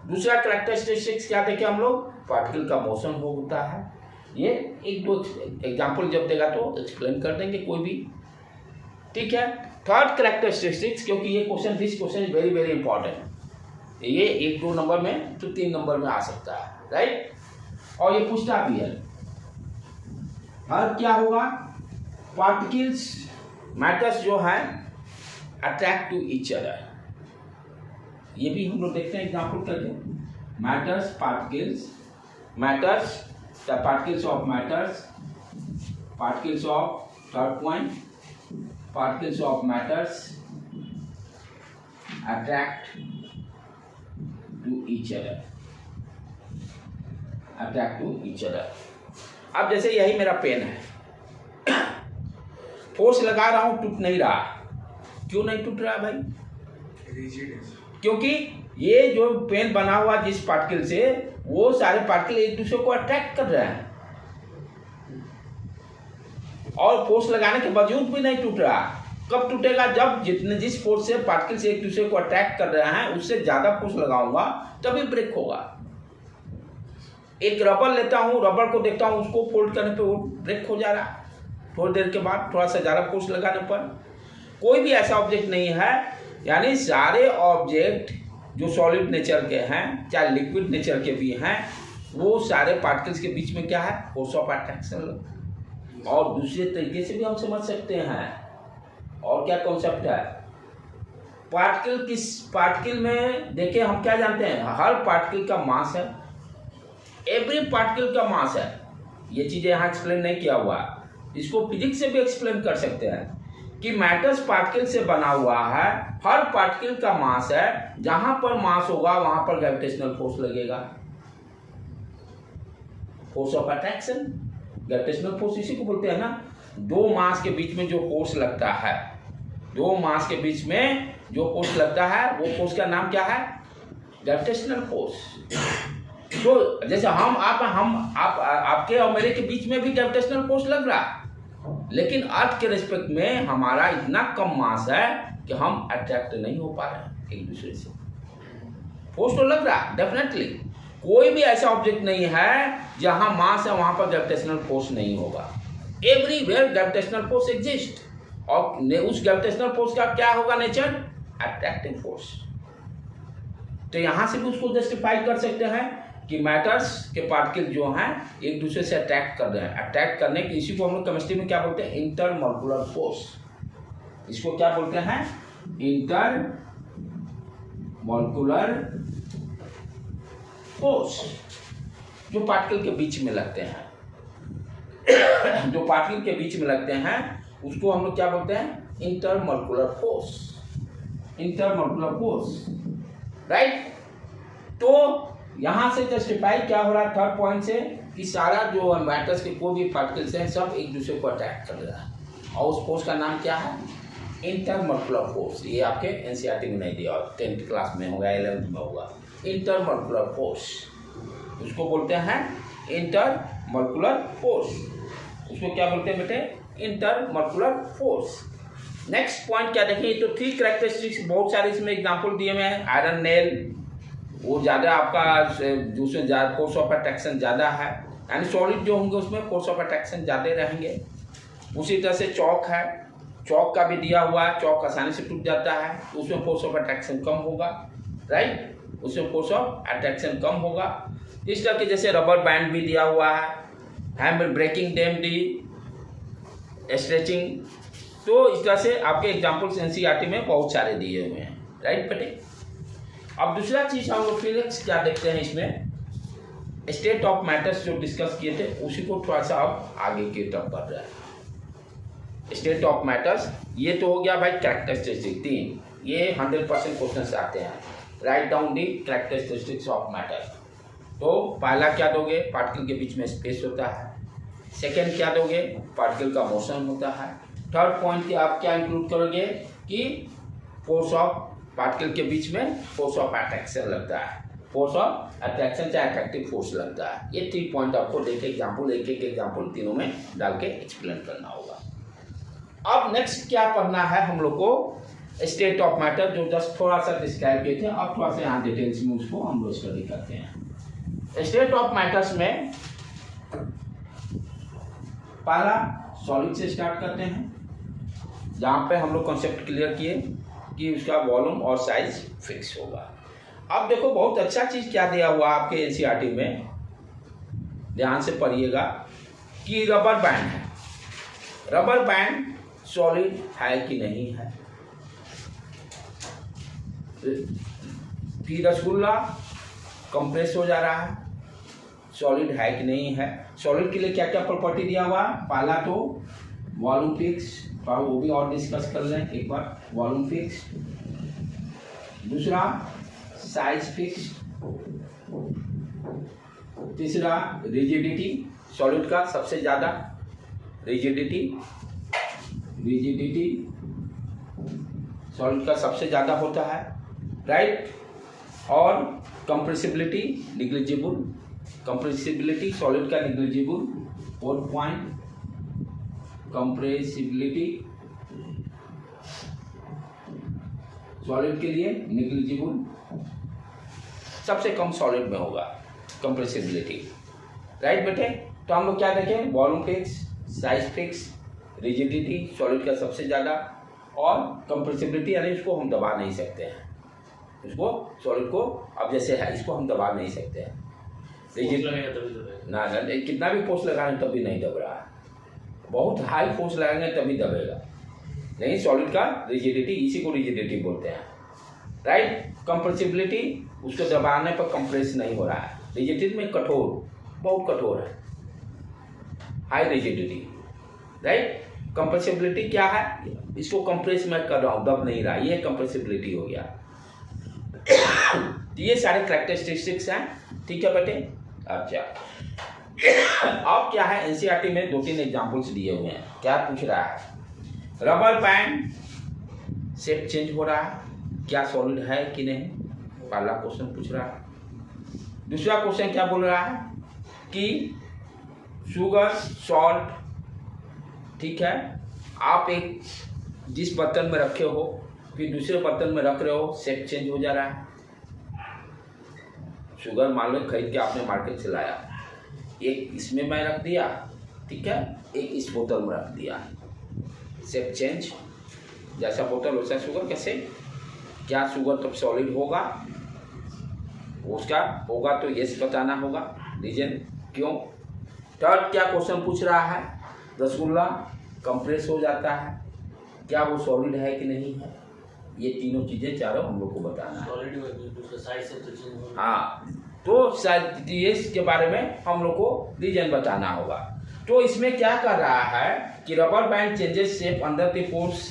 दूसरा कैरेक्टरिस्टिक्स क्या देखें हम लोग, पार्टिकल का मोशन होता है। ये एक दो एग्जाम्पल जब देगा तो एक्सप्लेन कर देंगे कोई भी, ठीक है। थर्ड कैरेक्टरिस्टिक्स, क्योंकि ये question this question is very very important, ये 1-2 नंबर में तो 3 नंबर में आ सकता है, राइट। और ये पूछता भी है हर क्या होगा, पार्टिकल्स मैटर्स जो है अट्रैक्ट टू ईच अदर, ये भी हम लोग देखते हैं एग्जाम्पल करके। Matters particles, matters the particles of matters, particles of third point, particles of matters attract to each other, attract to each other। अब जैसे यही मेरा पेन है, फोर्स लगा रहा हूं, टूट नहीं रहा। क्यों नहीं टूट रहा भाई? क्योंकि ये जो पेन बना हुआ जिस पार्टिकल से, वो सारे पार्टिकल एक दूसरे को अट्रैक्ट कर रहे हैं और फोर्स लगाने के बावजूद भी नहीं टूट रहा। कब टूटेगा? जब जिस फोर्स से पार्टिकल्स एक दूसरे को अट्रैक्ट कर रहे हैं उससे ज्यादा फोर्स लगाऊंगा तभी ब्रेक होगा। एक रबर लेता हूं, रबर को देखता हूं, उसको फोल्ड करने पे वो ब्रेक हो जा रहा, थोड़ी देर के बाद थोड़ा सा ज्यादा फोर्स लगाने पर। कोई भी ऐसा ऑब्जेक्ट नहीं है, यानी सारे ऑब्जेक्ट जो सॉलिड नेचर के हैं चाहे लिक्विड नेचर के भी हैं, वो सारे पार्टिकल्स के बीच में क्या है, फोर्स ऑफ अट्रैक्शन। और दूसरे तरीके से भी हम समझ सकते हैं। और क्या कॉन्सेप्ट है, पार्टिकल में देखिए हम क्या जानते हैं, हर पार्टिकल का मास है, एवरी पार्टिकल का मास है। ये चीजें यहाँ एक्सप्लेन नहीं किया हुआ, इसको फिजिक्स से भी एक्सप्लेन कर सकते हैं कि मैटर्स पार्टिकल से बना हुआ है, हर पार्टिकल का मास है, जहां पर मास होगा वहां पर ग्रेविटेशनल फोर्स लगेगा, force of attraction. Gravitational force इसी को बोलते हैं ना, दो मास के बीच में जो फोर्स लगता है, दो मास के बीच में जो फोर्स लगता है वो फोर्स का नाम क्या है, ग्रेविटेशनल फोर्स। तो जैसे आपके और मेरे के बीच में भी ग्रेविटेशनल फोर्स लग रहा, लेकिन अर्थ के रिस्पेक्ट में हमारा इतना कम मास है कि हम अट्रैक्ट नहीं हो पा रहे एक दूसरे से। फोर्स तो लग रहा डेफिनेटली, कोई भी ऐसा ऑब्जेक्ट नहीं है जहां मास है वहां पर ग्रेविटेशनल फोर्स नहीं होगा। एवरीवेयर ग्रेविटेशनल फोर्स एग्जिस्ट, और उस ग्रेविटेशनल फोर्स का क्या होगा नेचर, अट्रैक्टिव फोर्स। तो यहां से भी उसको जस्टिफाई कर सकते हैं कि मैटर्स के पार्टिकल जो हैं एक दूसरे से अट्रैक्ट कर रहे हैं। अट्रैक्ट करने की इसी को हम लोग केमिस्ट्री में क्या बोलते हैं, इंटरमॉलिक्यूलर फोर्स। इसको क्या बोलते हैं, इंटरमॉलिक्यूलर फोर्स, जो पार्टिकल के बीच में लगते हैं, जो पार्टिकल के बीच में लगते हैं उसको हम लोग क्या बोलते हैं, intermolecular force, intermolecular force, right. तो यहां से जस्टिफाई क्या हो रहा है थर्ड पॉइंट से, कि सारा जो मैटर्स के कोई भी पार्टिकल्स हैं सब एक दूसरे को अट्रैक्ट कर रहा है, और उस फोर्स का नाम क्या है, इंटरमॉलिक्यूलर फोर्स। ये आपके एनसीईआरटी में नहीं दिया, 10th क्लास में होगा, 11th में होगा। इंटरमॉलिक्यूलर फोर्स उसको बोलते हैं, इंटरमॉलिक्यूलर फोर्स उसको क्या बोलते हैं बेटे, इंटरमॉलिक्यूलर फोर्स। नेक्स्ट पॉइंट क्या देखें, तो 3 कैरेक्टरिस्टिक्स बहुत सारे इसमें एग्जांपल दिए हुए हैं। आयरन नेल, वो ज़्यादा आपका दूसरे ज़्यादा फोर्स ऑफ अट्रैक्शन ज़्यादा है, यानी सॉलिड जो होंगे उसमें फोर्स ऑफ अट्रैक्शन ज़्यादा रहेंगे। उसी तरह से चौक है, चौक का भी दिया हुआ है, चौक आसानी से टूट जाता है, तो उसमें फोर्स ऑफ अट्रैक्शन कम होगा, राइट, उसमें फोर्स ऑफ अट्रैक्शन कम होगा। इस तरह के जैसे रबर बैंड भी दिया हुआ है, हैमर ब्रेकिंग डैम डी, स्ट्रेचिंग। तो इस तरह से आपके एग्जाम्पल्स एनसीईआरटी में बहुत सारे दिए हुए हैं, राइट बेटे। अब दूसरा चीज हम लोग फिर क्या देखते हैं इसमें, स्टेट ऑफ मैटर्स जो डिस्कस किए थे उसी को थोड़ा सा अब आगे की तरफ बढ़ रहा है। स्टेट ऑफ मैटर्स ये तो हो गया भाई कैरेक्टरिस्टिक्स 3, ये 100% क्वेश्चन आते हैं। Write down the characteristics of matter. तो पहला क्या दोगे, पार्टिकल के बीच में स्पेस होता है। सेकेंड क्या दोगे, पार्टिकल का मोशन होता है। थर्ड पॉइंट की आप क्या इंक्लूड करोगे कि फोर्स ऑफ पार्टिकल के बीच में फोर्स ऑफ अट्रैक्शन लगता है, फोर्स ऑफ अट्रैक्शन चाहे अट्रैक्टिव फोर्स लगता है। ये 3 पॉइंट आपको देखे एग्जाम्पल, एक एक एग्जाम्पल तीनों में डाल के एक्सप्लेन करना होगा। अब नेक्स्ट क्या पढ़ना है हम लोग को, स्टेट ऑफ मैटर जो जस्ट थोड़ा सा डिस्क्राइब किए थे, अब थोड़ा सा यहाँ डिटेल्स में उसको हम लोग स्टडी करते हैं। स्टेट ऑफ मैटर्स में पहला सॉलिड से स्टार्ट करते हैं। जहाँ पे हम लोग कॉन्सेप्ट क्लियर किए कि उसका वॉल्यूम और साइज फिक्स होगा। अब देखो बहुत अच्छा चीज़ क्या दिया हुआ आपके एनसीईआरटी में, ध्यान से पढ़िएगा कि रबर बैंड है। रबर बैंड सॉलिड है कि नहीं है। फिर रसगुल्ला कंप्रेस हो जा रहा है, सॉलिड है कि नहीं है। सॉलिड के लिए क्या क्या प्रॉपर्टी दिया हुआ, पहला तो वॉल्यूम फिक्स, वो भी और डिस्कस कर लें एक बार, वॉल्यूम फिक्स। दूसरा साइज फिक्स। तीसरा रिजिडिटी, सॉलिड का सबसे ज़्यादा रिजिडिटी सॉलिड का सबसे ज़्यादा होता है, राइट। और कंप्रेसिबिलिटी निग्लिजिबल, कंप्रेसिबिलिटी सॉलिड का निग्लिजिबल। 4 पॉइंट कंप्रेसिबिलिटी सॉलिड के लिए निग्लिजिबल, सबसे कम सॉलिड में होगा कंप्रेसिबिलिटी, राइट बेटे। तो हम लोग क्या देखें, volume fix, size fix, rigidity solid का सबसे ज़्यादा, और कंप्रेसिबिलिटी यानी इसको हम दबा नहीं सकते हैं, इसको सॉलिड को अब जैसे है इसको हम दबा नहीं सकते हैं। ना कितना भी फोर्स लगाएंगे तभी नहीं दब रहा है, बहुत हाई फोर्स लगाएंगे तभी दबेगा नहीं सॉलिड का रिजिडिटी, इसी को रिजिडिटी बोलते हैं, राइट। कंप्रेसिबिलिटी उसको दबाने पर कंप्रेस नहीं हो रहा है, रिजिडिटी में कठोर, बहुत कठोर है, हाई रिजिडिटी, राइट। कंप्रेसिबिलिटी क्या है, इसको कंप्रेस मैं कर रहा हूँ, दब नहीं रहा, ये कंप्रेसिबिलिटी हो गया। ये सारे कैरेक्टरिस्टिक्स हैं, ठीक है बेटे। अच्छा अब क्या है, एनसीईआरटी में 2-3 एग्जांपल्स दिए हुए हैं। क्या पूछ रहा है, रबर बैंड शेप चेंज हो रहा है, क्या सॉलिड है कि नहीं, पहला क्वेश्चन पूछ रहा है। दूसरा क्वेश्चन क्या बोल रहा है कि शुगर सॉल्ट, ठीक है, आप एक जिस बर्तन में रखे हो फिर दूसरे बर्तन में रख रहे हो, शेप चेंज हो जा रहा है। शुगर मान लो खरीद के आपने मार्केट से लाया, एक इसमें मैं रख दिया, ठीक है, एक इस बोतल में रख दिया, शेप चेंज, जैसा बोतल वैसा शुगर, कैसे, क्या शुगर तब सॉलिड होगा, उसका होगा तो यस बताना होगा, रीजन क्यों। थर्ड क्या क्वेश्चन पूछ रहा है, रसगुल्ला कंप्रेस हो जाता है, क्या वो सॉलिड है कि नहीं है। ये तीनों चीज़ें चारों हम लोग को बताना है। हाँ, तो शायद इसके बारे में हम लोग को रीजन बताना होगा। तो इसमें क्या कर रहा है कि rubber band changes shape under the force,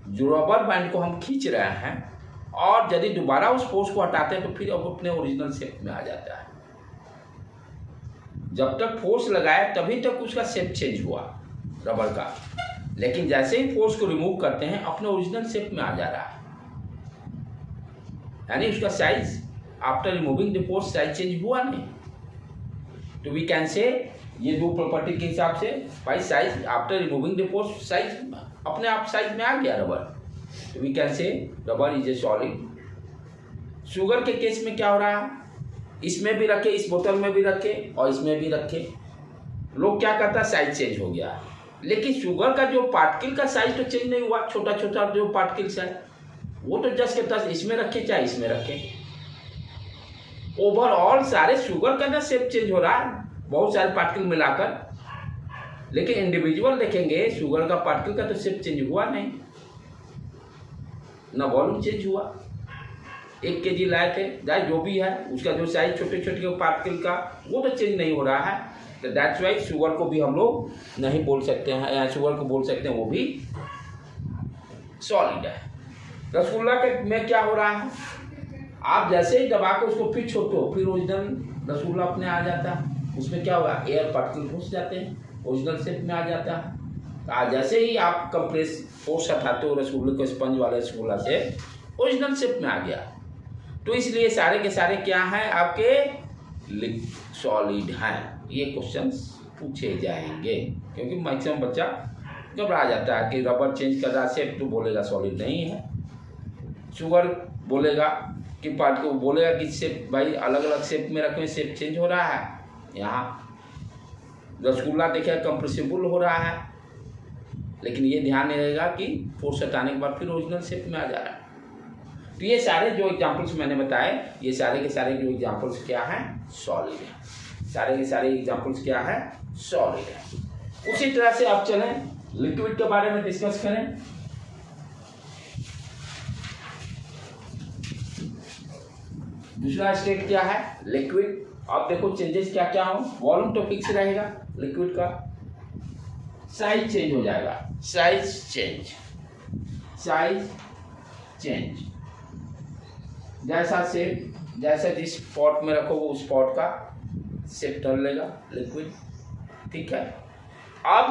जो रबर बैंड को हम खींच रहे हैं और यदि दोबारा उस फोर्स को हटाते हैं तो फिर अब अपने ओरिजिनल शेप में आ जाता है। जब तक फोर्स लगाए तभी तक उसका शेप चेंज हुआ रबर का, लेकिन जैसे ही फोर्स को रिमूव करते हैं अपने ओरिजिनल शेप में आ जा रहा है, यानी उसका size after removing the force size change हुआ नहीं। तो वी कैन से ये दो प्रॉपर्टी के हिसाब से भाई size after removing the force size अपने आप साइज में आ गया रबर, तो we can say rubber is a solid. Sugar के केस में क्या हो रहा है, इसमें भी रखे, इस बोतल में भी रखे और इसमें भी रखे, लोग क्या करता है साइज चेंज हो गया, लेकिन शुगर का जो पार्टिकल का साइज तो चेंज नहीं हुआ, छोटा छोटा जो पार्टिकल्स है वो तो जस्ट कहता है इसमें रखे चाहे इसमें रखे, ओवरऑल सारे शुगर का ना शेप चेंज हो रहा है बहुत सारे पार्टिकल मिलाकर, लेकिन इंडिविजुअल देखेंगे शुगर का पार्टिकल का तो शेप चेंज हुआ नहीं, ना वॉल्यूम चेंज हुआ। 1 kg लाए थे, चाहे जो भी है उसका जो साइज छोटे छोटे पार्टिकल का वो तो चेंज नहीं हो रहा है, तो दैट्स वाई शुगर को भी हम लोग नहीं बोल सकते हैं, या शुगर को बोल सकते हैं वो भी सॉलिड है। रसगुल्ला के में क्या हो रहा है, आप जैसे ही दबा के उसको फिर छोड़ते हो फिर ओरिजिनल रसगुल्ला अपने आ जाता है, उसमें क्या हुआ एयर पार्टिकल घुस जाते हैं, ओरिजिनल शेप में आ जाता है। जैसे ही आप कंप्रेस फोर्स हटाते हो रसगुल्ले को स्पंज वाले रसगुल्ला से ओरिजिनल शेप में आ गया। तो इसलिए सारे के सारे क्या हैं आपके सॉलिड हैं। ये क्वेश्चंस पूछे जाएंगे क्योंकि मैक्सिमम बच्चा घबरा जाता है कि रबर चेंज कर रहा शेप तो बोलेगा सॉलिड नहीं है, शुगर बोलेगा कि पार्ट को बोलेगा कि शेप भाई अलग अलग शेप में रखें शेप चेंज हो रहा है, यहाँ रसगुल्ला देखिए कंप्रेसिबल हो रहा है, लेकिन ये ध्यान नहीं रहेगा कि फोर्स हटाने के बाद फिर ओरिजिनल शेप में आ जा रहा है। तो ये सारे जो एग्जाम्पल्स मैंने बताए, ये सारे के सारे जो एग्जाम्पल्स क्या हैं, सॉलिड है। सारे के सारे एग्जाम्पल्स क्या है, सॉलिड है। उसी तरह से आप चलें लिक्विड के बारे में डिस्कस करें। दूसरा स्टेट क्या है, लिक्विड। आप देखो चेंजेस क्या क्या हो, वॉल्यूम तो फिक्स रहेगा, लिक्विड का साइज चेंज हो जाएगा, साइज चेंज, जैसा शेप, जैसा जिस पॉट में रखो वो उस पॉट का शेप ढल लेगा लिक्विड, ठीक है। अब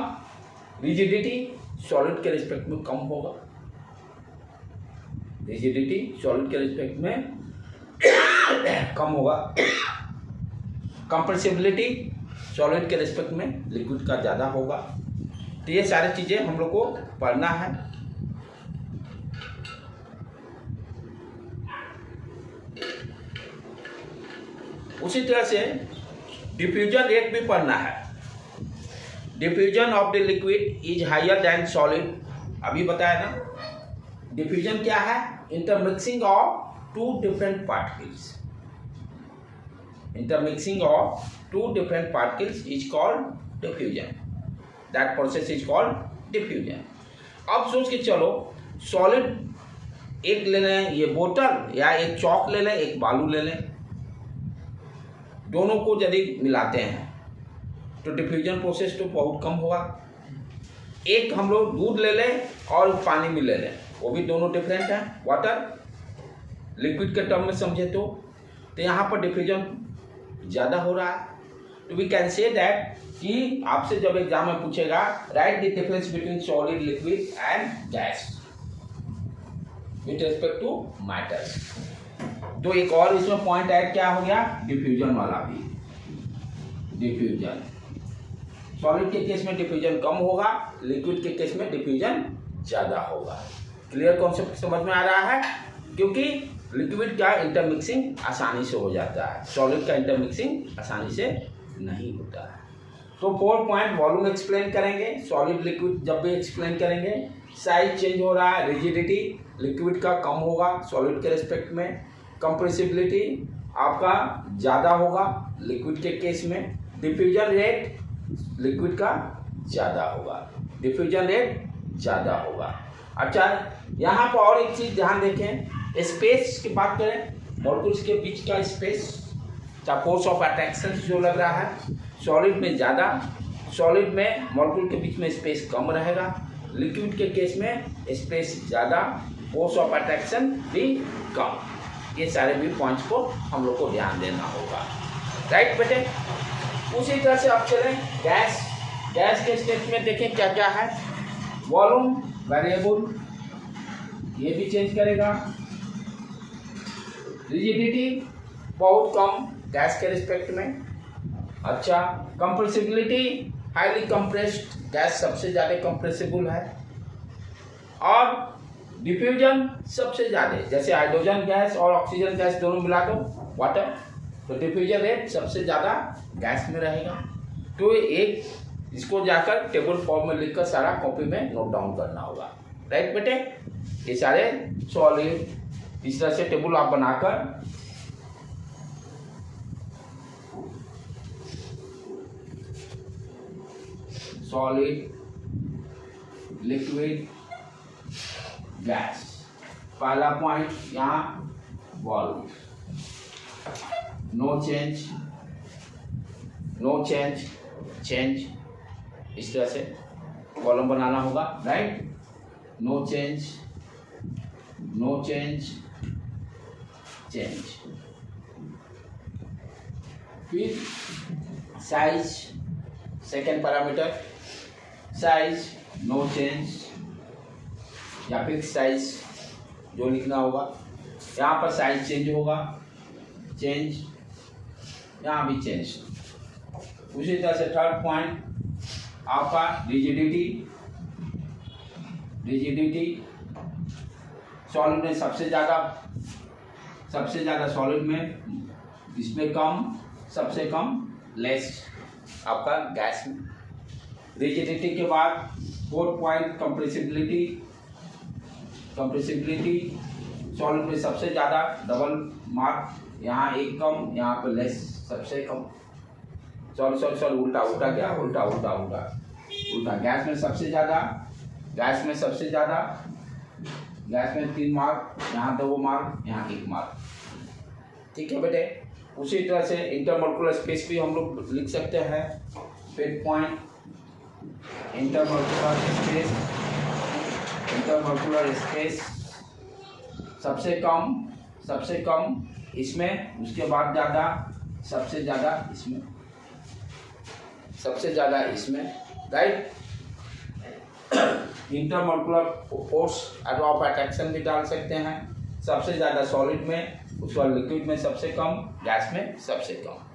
रिजिडिटी सॉलिड के रिस्पेक्ट में कम होगा, रिजिडिटी सॉलिड के रिस्पेक्ट में कम होगा, कंप्रेसिबिलिटी सॉलिड के रिस्पेक्ट में लिक्विड का ज़्यादा होगा। तो ये सारी चीज़ें हम लोग को पढ़ना है। उसी तरह से डिफ्यूजन रेट भी पढ़ना है। Diffusion of the liquid is higher than solid, अभी बताया ना। डिफ्यूजन क्या है, intermixing of two different particles. Intermixing of two different particles is called diffusion. That process is called diffusion. अब सोच के चलो, सॉलिड एक ले लें, ये बोतल या एक चौक ले लें, एक बालू ले लें, दोनों को यदि मिलाते हैं तो डिफ्यूजन प्रोसेस तो बहुत कम होगा। एक हम लोग दूध ले लें और पानी में ले लें, वो भी दोनों डिफरेंट हैं, वाटर लिक्विड के टर्म में समझे तो यहाँ पर डिफ्यूजन ज़्यादा हो रहा है। तो वी कैन से दैट कि आपसे जब एग्जाम में पूछेगा write the difference between solid, liquid and gas with respect to matters, तो एक और इसमें पॉइंट ऐड क्या हो गया, डिफ्यूजन वाला भी। डिफ्यूजन सॉलिड के केस में डिफ्यूजन कम होगा, लिक्विड के केस में डिफ्यूजन ज़्यादा होगा। क्लियर कॉन्सेप्ट समझ में आ रहा है, क्योंकि लिक्विड का इंटरमिक्सिंग आसानी से हो जाता है, सॉलिड का इंटरमिक्सिंग आसानी से नहीं होता है। तो 4 पॉइंट वॉल्यूम एक्सप्लेन करेंगे, सॉलिड लिक्विड जब भी एक्सप्लेन करेंगे। साइज चेंज हो रहा है, रिजिडिटी लिक्विड का कम होगा सॉलिड के रिस्पेक्ट में, कंप्रेसिबिलिटी आपका ज़्यादा होगा लिक्विड के केस में, डिफ्यूजन रेट लिक्विड का ज़्यादा होगा, डिफ्यूजन रेट ज़्यादा होगा। अच्छा, यहाँ पर और एक चीज़ ध्यान देखें, स्पेस की बात करें, मॉलिक्यूल्स के बीच का स्पेस या फोर्स ऑफ अट्रैक्शन जो लग रहा है, सॉलिड में ज़्यादा, सॉलिड में मॉलिक्यूल के बीच में स्पेस कम रहेगा, लिक्विड के केस में स्पेस ज़्यादा, फोर्स ऑफ अट्रैक्शन भी कम। ये सारे भी पॉइंट्स को हम लोग को ध्यान देना होगा, राइट बेटे। उसी तरह से अब चलें गैस। गैस के स्टेट में देखें क्या क्या है, वॉल्यूम वेरिएबल, ये भी चेंज करेगा, रिजिडिटी बहुत कम गैस के रिस्पेक्ट में। अच्छा, कंप्रेसिबिलिटी हाईली कंप्रेस्ड, गैस सबसे ज़्यादा कंप्रेसिबल है, और डिफ्यूजन सबसे ज़्यादा, जैसे हाइड्रोजन गैस और ऑक्सीजन गैस दोनों मिला दो वाटर, तो डिफ्यूजन रेट सबसे ज़्यादा गैस में रहेगा। तो एक इसको जाकर टेबल फॉर्म में लिखकर सारा कॉपी में नोट डाउन करना होगा, राइट बेटे। ये सारे सॉलिड इस तरह से टेबल आप बनाकर सॉलिड, लिक्विड, गैस। पहला पॉइंट यहाँ volume, no change, no change, change, इस तरह से कॉलम बनाना होगा, right. No change, no change, change. फिर size, second parameter size, no change या फिक्स साइज जो लिखना होगा। यहाँ पर साइज चेंज होगा, चेंज, यहाँ भी चेंज। उसी तरह से थर्ड पॉइंट आपका रिजिडिटी, रिजिडिटी सॉलिड में सबसे ज़्यादा सॉलिड में, इसमें कम, सबसे कम लेस आपका गैस में। रिजिडिटी के बाद 4th पॉइंट कंप्रेसिबिलिटी सॉलिड में सबसे ज़्यादा डबल मार्क, यहाँ एक कम, यहाँ पे लेस, सबसे कम। सॉरी उल्टा गैस में सबसे ज़्यादा, गैस में 3 मार्क, यहाँ 2 मार्क, यहाँ 1 मार्क। ठीक है बेटे। उसी तरह से इंटरमोलिकुलर स्पेस भी हम लोग लिख सकते हैं। 5th पॉइंट इंटरमोलिकुलर स्पेस सबसे कम इसमें, उसके बाद ज़्यादा, सबसे ज़्यादा इसमें, right. Intermolecular force of attraction भी डाल सकते हैं। सबसे ज़्यादा सॉलिड में, उसके बाद लिक्विड में सबसे कम, गैस में सबसे कम।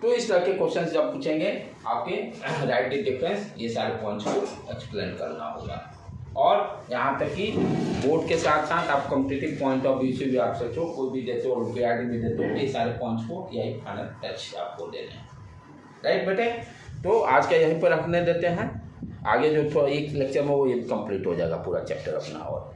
तो इस तरह के क्वेश्चंस जब पूछेंगे आपके राइट द डिफरेंस, ये सारे पॉइंट्स को एक्सप्लेन करना होगा। और यहाँ तक कि बोर्ड के साथ साथ आप कॉम्पिटिटिव पॉइंट ऑफ व्यू से भी आप सोचो, कोई भी देते हो, ओलंपियाड भी देते हो, ये सारे पॉइंट्स को यही फाइनल टच आपको देने हैं, राइट बेटे। तो आज का यहीं पर रखने देते हैं, आगे जो एक लेक्चर में वो ये कंप्लीट हो जाएगा पूरा चैप्टर अपना। और